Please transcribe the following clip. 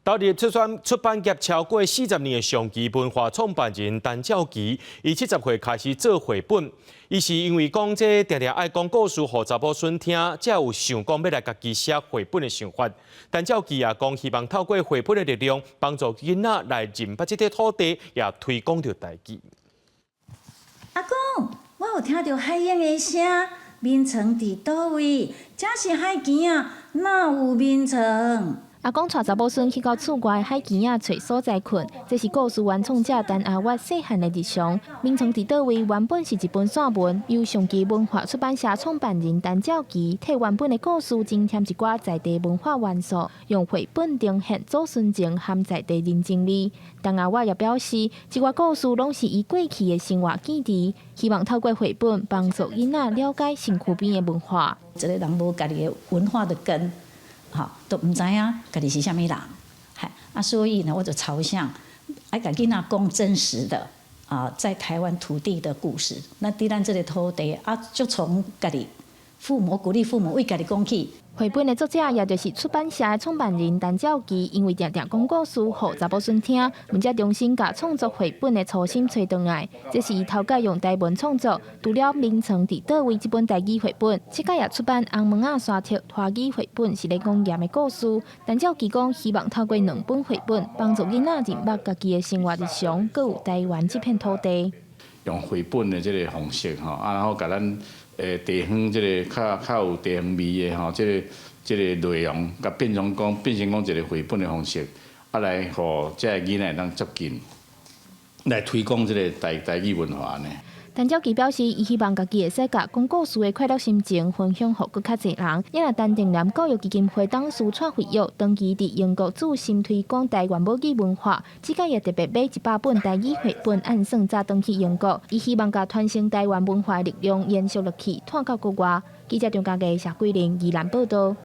投入出版业超过40年的上期文化创办人陈兆基，伊70岁开始做绘本。伊是因为讲这常常爱讲故事给查某孙听，才有想讲要来家己写绘本的想法。陈兆基也讲，希望透过绘本的力量，帮助囡仔来认捌这块土地，也推广着台语。阿公，我有听到海燕的声，眠床伫倒位？这是海墘啊，哪有眠床？阿公带查某孙去到厝外海墘仔找所在困，这是故事原创者陈阿月细汉的日常。眠床伫倒位原本是一本散文，由上期文化出版社创办人陈兆基替原本的故事增添一寡在地文化元素，用绘本呈现祖孙情和在地人情味。陈阿月也表示，一寡故事拢是伊过去的生活记忆，希望透过绘本帮助囡仔了解身躯边的文化。一个人无家己的文化的根。都唔知影家己是虾米人，所以呢，我就朝向爱甲囡仔讲真实的在台湾土地的故事。那伫咱这个土地就从家己父母鼓励父母为家己讲起。绘本的作者也就是出版社的创办人陈兆基，因为常常讲故事给查某孙听，毋则重新把创作绘本的初心找回来。这是伊头家用台文创作，除了《眠床伫倒位》这本台语绘本，这届也出版《红门仔沙帖》华语绘本，是咧讲盐的故事。陈兆基讲，希望透过2本绘本，帮助囡仔认捌家己的生活日常，佮有台湾这片土地。用绘本的这个方式然后甲咱地方这个较有地方味的这个内容，甲变成讲一个绘本的方式，来互这囡仔当接近，来推广这个台语文化呢。陈兆基表示，伊希望家己会使甲讲故事的快乐心情分享予更较侪人。也来陈定南教育基金会董事蔡惠玉长期伫英国驻心推广台湾母语文化，即届也特别买100本台语绘本，按算早转去英国。伊希望甲传承台湾文化的力量延续落去，传到国外。记者张家佳、谢桂玲宜兰报道。